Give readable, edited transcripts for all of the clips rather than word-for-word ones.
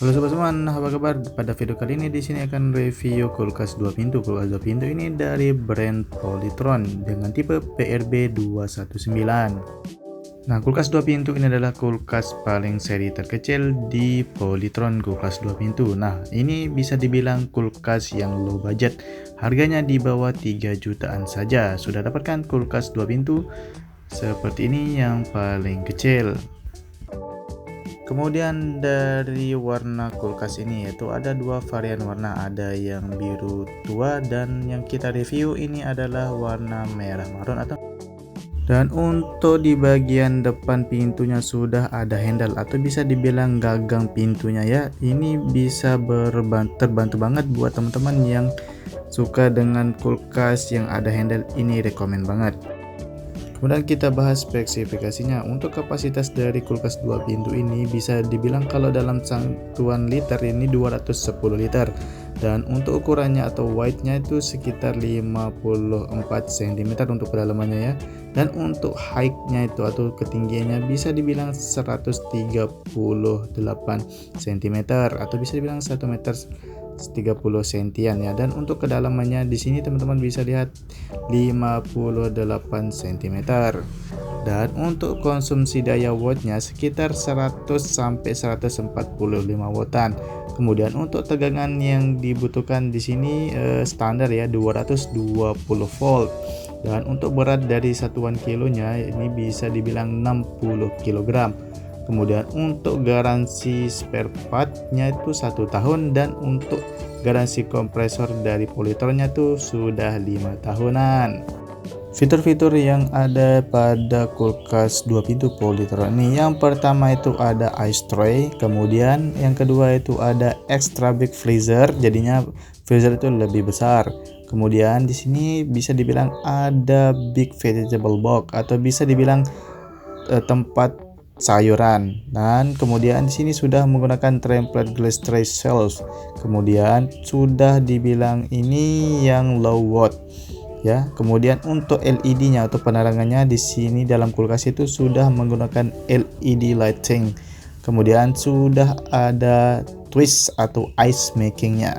Halo sobat semua, nah apa kabar? Pada video kali ini di sini akan review kulkas 2 pintu. Kulkas 2 pintu ini dari brand Polytron dengan tipe PRB219. Nah, kulkas 2 pintu ini adalah kulkas paling seri terkecil di Polytron kulkas 2 pintu. Nah, ini bisa dibilang kulkas yang low budget. Harganya di bawah 3 jutaan saja. Sudah dapatkan kulkas 2 pintu seperti ini yang paling kecil. Kemudian dari warna kulkas ini yaitu ada dua varian warna, ada yang biru tua dan yang kita review ini adalah warna merah marun atau. Dan untuk di bagian depan pintunya sudah ada handle atau bisa dibilang gagang pintunya ya. Ini bisa terbantu banget buat teman-teman yang suka dengan kulkas yang ada handle, ini rekomen banget. Kemudian kita bahas spesifikasinya. Untuk kapasitas dari kulkas 2 pintu ini bisa dibilang kalau dalam satuan liter ini 210 liter. Dan untuk ukurannya atau width-nya itu sekitar 54 cm untuk kedalamannya ya. Dan untuk height-nya itu atau ketinggiannya bisa dibilang 138 cm atau bisa dibilang 1 meter 30 sentian ya. Dan untuk kedalamannya di sini teman-teman bisa lihat 58 cm. Dan untuk konsumsi daya wattnya sekitar 100 sampai 145 wattan. Kemudian untuk tegangan yang dibutuhkan di sini standar ya 220 volt. Dan untuk berat dari satuan kilonya ini bisa dibilang 60 kg. Kemudian untuk garansi spare partnya itu 1 tahun dan untuk garansi kompresor dari Polytronnya tuh sudah 5 tahunan. Fitur-fitur yang ada pada kulkas 2 pintu Polytron ini, yang pertama itu ada ice tray, kemudian yang kedua itu ada extra big freezer, jadinya freezer itu lebih besar. Kemudian di sini bisa dibilang ada big vegetable box atau bisa dibilang tempat sayuran. Dan kemudian di sini sudah menggunakan template glass tray shelf. Kemudian sudah dibilang ini yang low watt ya. Kemudian untuk LED-nya atau penerangannya di sini dalam kulkas itu sudah menggunakan LED lighting. Kemudian sudah ada twist atau ice makingnya.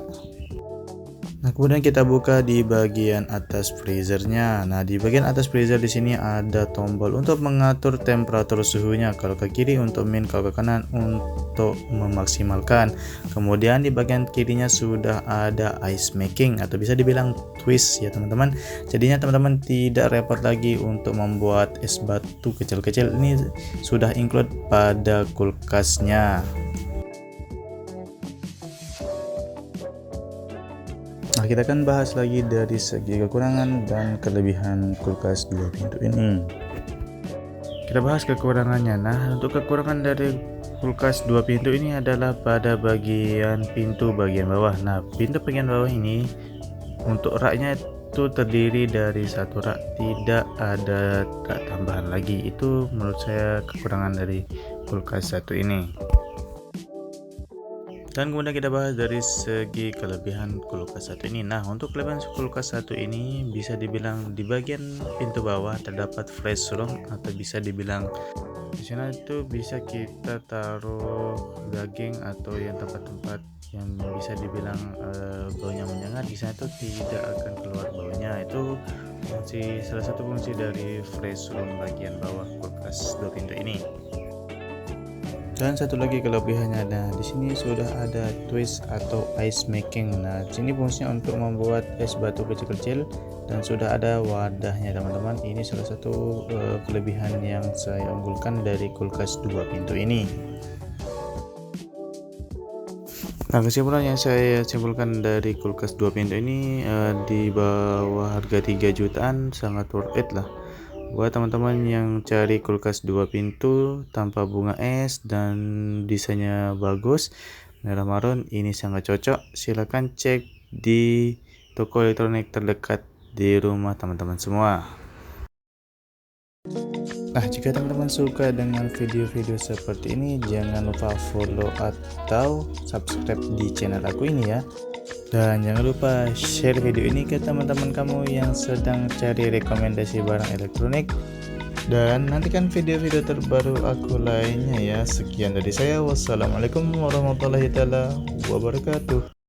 Nah, kemudian kita buka di bagian atas freezernya. Nah, di bagian atas freezer di sini ada tombol untuk mengatur temperatur suhunya. Kalau ke kiri untuk min, kalau ke kanan untuk memaksimalkan. Kemudian di bagian kirinya sudah ada ice making atau bisa dibilang twist ya teman-teman. Jadinya teman-teman tidak repot lagi untuk membuat es batu kecil-kecil. Ini sudah include pada kulkasnya. Nah, kita akan bahas lagi dari segi kekurangan dan kelebihan kulkas 2 pintu ini. Kita bahas kekurangannya. Nah, untuk kekurangan dari kulkas 2 pintu ini adalah pada bagian pintu bagian bawah. Nah, pintu bagian bawah ini untuk raknya itu terdiri dari satu rak, tidak ada rak tambahan lagi. Itu menurut saya kekurangan dari kulkas satu ini. Dan kemudian kita bahas dari segi kelebihan kulkas satu ini. Nah, untuk kelebihan kulkas satu ini bisa dibilang di bagian pintu bawah terdapat flash room atau bisa dibilang di sana itu bisa kita taruh daging atau yang tempat-tempat yang bisa dibilang baunya menyengat. Di sana itu tidak akan keluar baunya. Itu salah satu fungsi dari flash room bagian bawah kulkas 2 pintu ini. Dan satu lagi kelebihannya, nah di sini sudah ada twist atau ice making. Nah, di sini fungsinya untuk membuat es batu kecil-kecil dan sudah ada wadahnya teman-teman. Ini salah satu kelebihan yang saya unggulkan dari kulkas 2 pintu ini. Nah, kesimpulan yang saya simpulkan dari kulkas 2 pintu ini di bawah harga 3 jutaan sangat worth it lah. Buat teman-teman yang cari kulkas 2 pintu tanpa bunga es dan desainnya bagus, merah marun, ini sangat cocok. Silahkan cek di toko elektronik terdekat di rumah teman-teman semua. Nah, jika teman-teman suka dengan video-video seperti ini, jangan lupa follow atau subscribe di channel aku ini ya. Dan jangan lupa share video ini ke teman-teman kamu yang sedang cari rekomendasi barang elektronik. Dan nantikan video-video terbaru aku lainnya ya. Sekian dari saya. Wassalamualaikum warahmatullahi wabarakatuh.